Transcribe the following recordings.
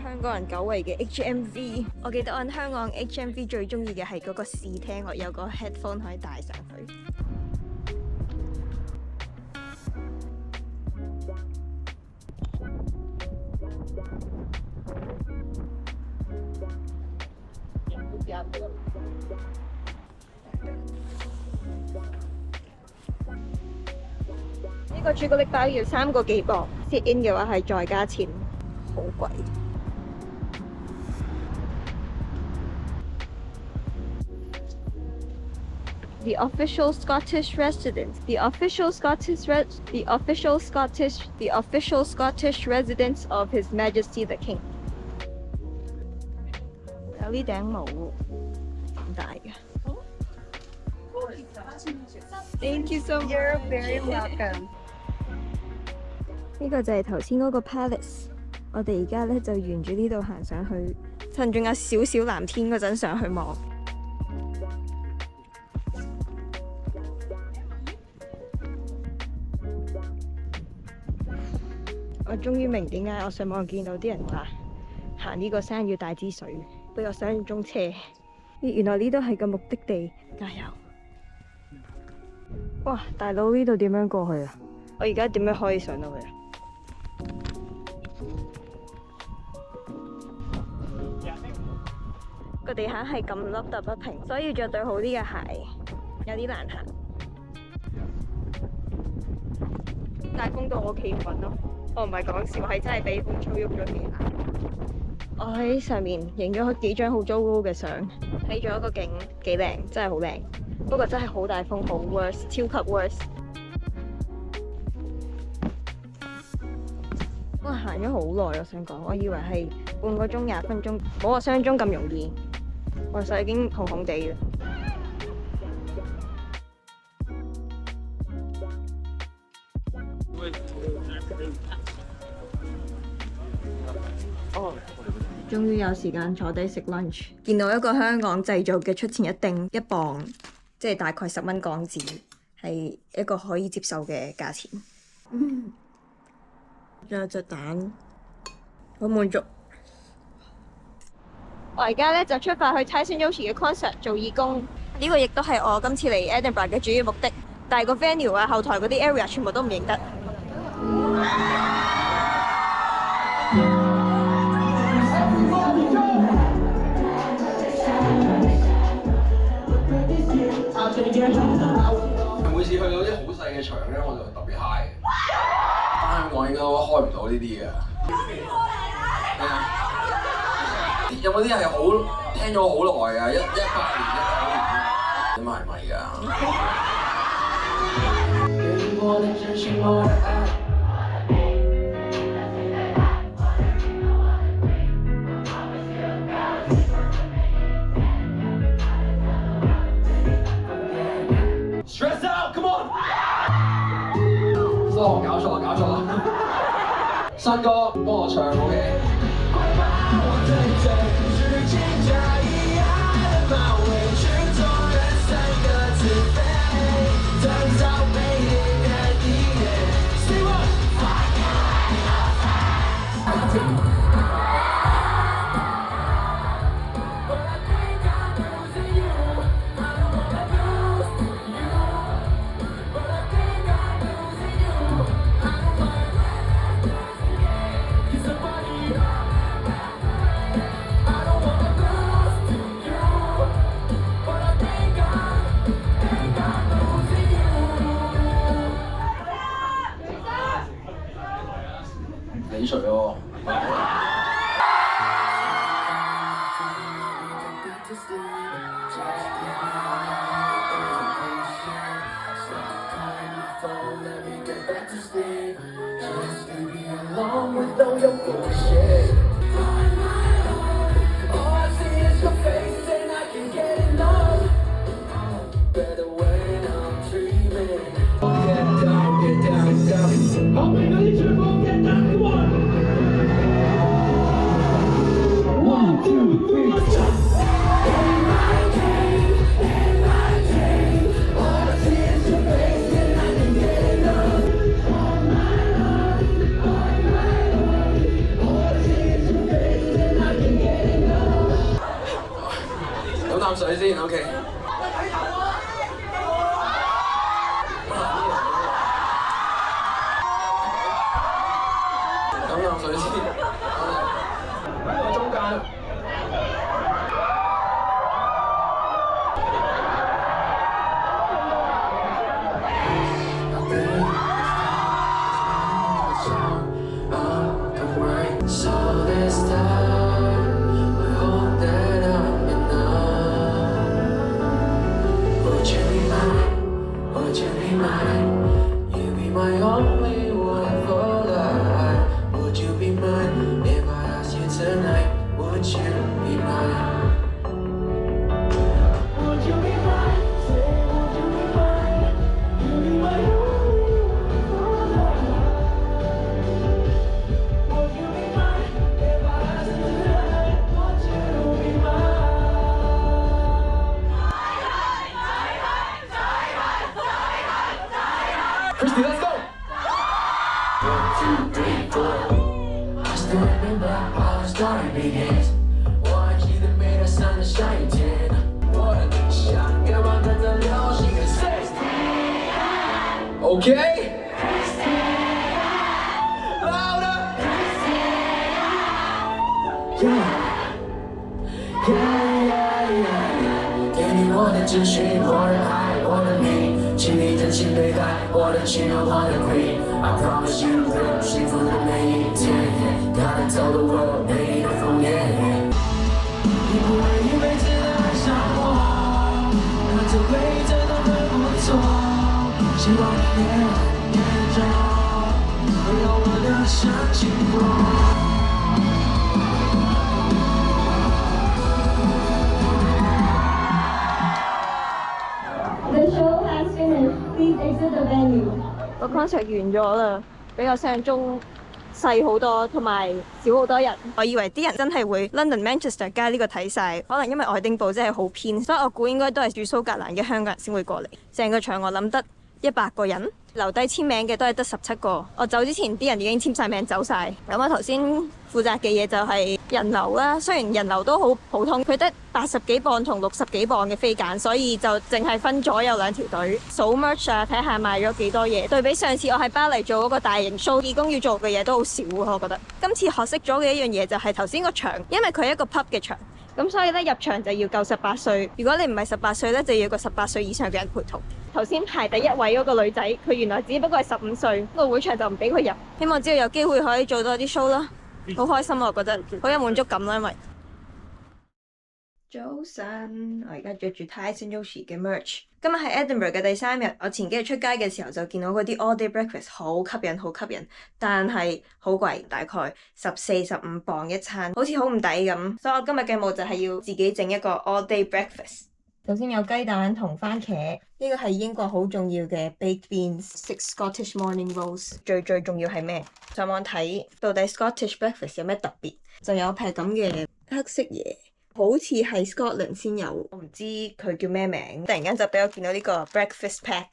香港人久違嘅 HMV。我記得我喺香港 HMV 最中意嘅係嗰個試聽，我有個 headphone 可以戴上去。呢個朱古力包要3個幾磅，sit in 嘅話係再加錢，好貴。The official Scottish residence. The official Scottish residence of His Majesty the King. 有呢頂帽，咁大嘅。Thank you so much. You're very welcome. 呢個就係頭先嗰個 palace。我哋而家咧就沿住呢度行上去，趁仲有少少藍天嗰陣上去望。我終於明點解我上網見到啲人話行呢個山要帶支水，比我想象中斜。原來呢度係個目的地，加油！哇，大佬呢度點樣過去啊？我而家點樣可以上到去啊？個地下係咁凹凸不平，所以要着對好啲嘅鞋，有啲難行。大風到我企唔穩咯，我唔係講笑，係真係俾風吹喐咗地下。我喺上面影咗幾張好糟糕嘅相，睇咗一個景幾靚，真係好靚。不過真係好大風，好 worse， 超級 worse。我行咗好耐，我想講，我以為係半個鐘、20分鐘，冇我想象中咁容易。我實已經紅紅地啦。終於有時間坐低食 lunch， 見到一個香港製造嘅出前一丁1磅，即係大概10蚊港紙，係一個可以接受嘅價錢。仲有隻蛋，好滿足。我而家咧就出發去 Tyson Yoshi 嘅 concert 做義工，呢個亦都係我今次嚟 Edinburgh 嘅主要目的。但係個 venue 啊、後台嗰啲 area 全部都唔認得。每次去到啲好細嘅場咧，我就特別 high 嘅。翻香港應該開唔到呢啲嘅。有冇啲係好聽咗好耐啊？18年、19年，點係咪㗎？Stress out, come on！ 搞錯啦！新歌幫我唱 ，OK。你除喎。先，OK。飲啖水先。喺中間。Christy, let's go! 1, 2, 3, 4. I still remember how the story begins. 我还记得每个sun的下雨天，我的理想别忘跟着流星的 OK? Louder! Yeah. 给你我的秩序，我的爱，我的命。请你真心对待我的情人，我的 queen。I promise you， 会有幸福的每一天。Gotta tell the world， 美丽的封面。你不会一辈子爱上我，看着会真的很不错。希望你眼中会有我的深情过。個 concert 完咗啦，比我想象中細好多，同埋少好多人。我以為啲人真係會 London Manchester 加呢個睇晒，可能因為愛丁堡真係好偏，所以我估應該都係住蘇格蘭嘅香港人先會過嚟。成個場我諗得100個人，留低簽名嘅都係得17個。我走之前啲人已經簽晒名走晒。咁我頭先負責嘅嘢就係人流啦，雖然人流都好普通，佢得80幾磅同60幾磅嘅飛揀，所以就淨係分咗有2條隊數 merch 啊，睇下賣咗幾多嘢。對比上次我喺巴黎做嗰個大型 show，義工要做嘅嘢都好少啊，我覺得。今次學識咗嘅一樣嘢就係頭先個場，因為佢係一個 pub 嘅場，咁所以咧入場就要夠18歲。如果你唔係18歲咧，就要個18歲以上嘅人陪同。頭先排第1位嗰個女仔，佢原來只不過係15歲，個會場就唔俾佢入。希望之後有機會可以做多啲 show 啦，好開心啊！我覺得好有滿足感啦，因為早晨，我而家着住 Tyson Yoshi 嘅 merch。今日係 Edinburgh 嘅第3日，我前幾日出街嘅時候就見到嗰啲 all day breakfast 好吸引，好吸引，但係好貴，大概14-15磅一餐，好似好唔抵咁。所以我今日嘅務就係要自己整一個 all day breakfast。首先有雞蛋同番茄，呢個係英國好重要嘅 baked beans。6 Scottish morning rolls。最重要係咩？上網睇到底 Scottish breakfast 有咩特別，就有劈咁嘅黑色嘢，好似係 Scotland 先有，我唔知佢叫咩名。突然間就俾我見到呢個 breakfast pack。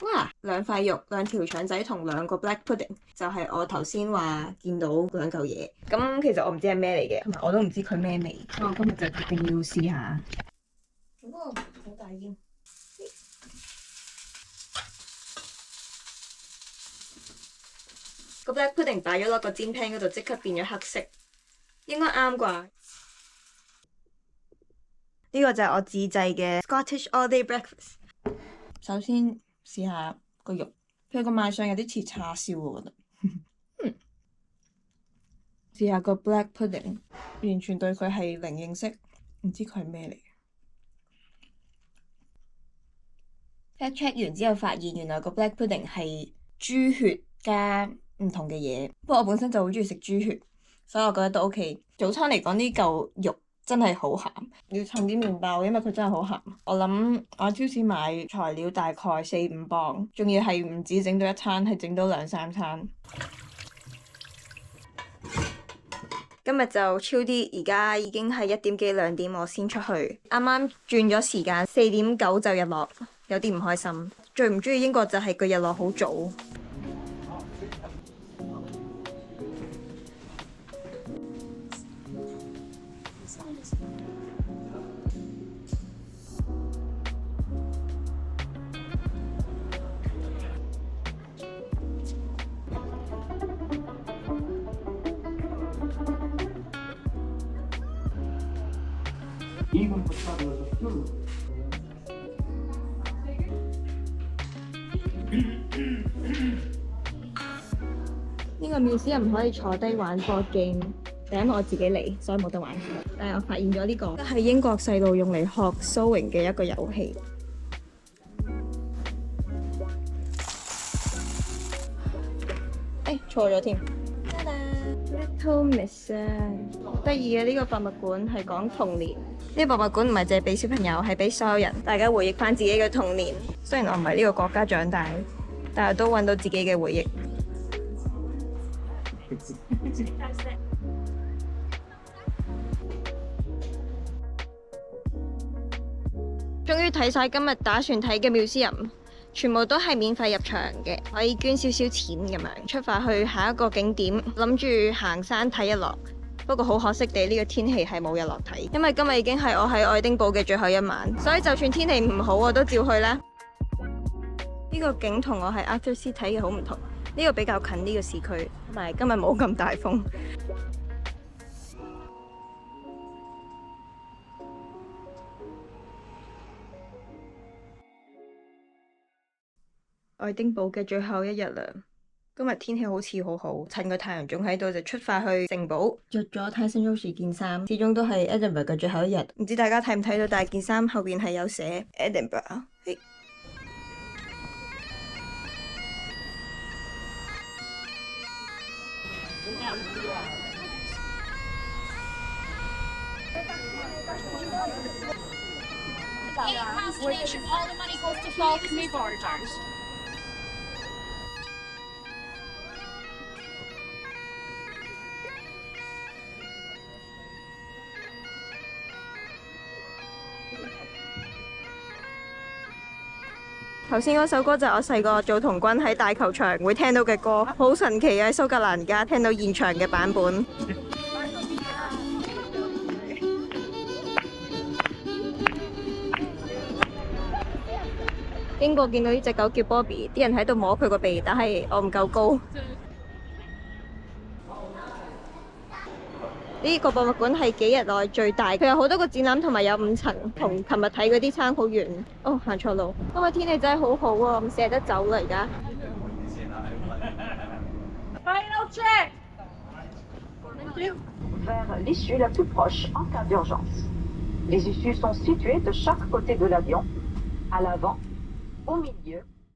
哇！2塊肉、2條腸仔同2個 black pudding， 就係我頭先話見到2嚿嘢。咁其實我唔知係咩嚟嘅，同埋我都唔知佢咩味。我今日就決定要試下。哇！好大煙。個 black pudding 擺咗落個煎 pan 嗰度，即刻變咗黑色，應該啱啩？呢個就係我自製嘅 Scottish all day breakfast。首先試下個肉，佢個賣相有啲似叉燒，我覺得。試下個 black pudding， 完全對佢係零認識，唔知佢係咩嚟。check 完之後發現原來個 black pudding 係豬血加唔同嘅嘢，不過我本身就好中意食豬血，所以我覺得都 OK。早餐嚟講呢嚿肉真係好鹹，要襯啲麵包，因為佢真係好鹹。我諗我喺超市買材料大概4-5磅，仲要係唔止整到1餐，係整到2-3餐。今日就超啲，而家已經係1點幾2點，我先出去。啱啱轉咗時間，4點9就日落，有啲唔開心。最唔中意英國就係個日落好早。even for travelers of Europe. 呢個 museum 可以坐低玩 board game，但因為我自己嚟，所以冇得玩。但係我發現咗呢個係英國細路用嚟學 sewing 嘅一個遊戲。錯咗添。Little Miss 啊，得意嘅呢個博物館係講童年。呢個博物館唔係淨係俾小朋友，係俾所有人，大家回憶翻自己嘅童年。雖然我唔係呢個國家長大，但係都揾到自己嘅回憶。終於睇晒今日打算睇嘅 museum， 全部都係免費入場嘅，可以捐少少錢咁樣出發去下一個景點，諗住行山睇日落。不過好可惜地，呢個天氣係冇日落睇，因為今日已經係我喺愛丁堡嘅最後一晚，所以就算天氣唔好，我都照去啦。呢個景同我喺 Arthur's 睇嘅好唔同，呢個比較近呢個市區，同埋今日冇咁大風。愛丁堡嘅最後一日啦，今日天氣好似好好，趁個太陽仲喺度就出發去城堡，着咗 Tyson Yoshi 件衫，始終都係 Edinburgh 嘅最後一日。唔知大家睇唔睇到，但係件衫後邊係有寫 Edinburgh。頭先嗰首歌就係我細個做童軍喺大球場會聽到嘅歌，好神奇嘅，喺蘇格蘭家聽到現場嘅版本。經過見到呢隻狗叫 Bobby， 啲人喺度摸佢個鼻，但係我唔夠高。呢個博物館係幾日內最大，佢有好多個展覽同埋有5層，同琴日睇嗰啲差好遠。哦，行錯路。今日天氣真係好好啊，唔捨得走啦而家。Final check. Vers l'issue la plus proche en cas d'urgence. Les issues sont situées de chaque côté de l'avion, à l'avant, au milieu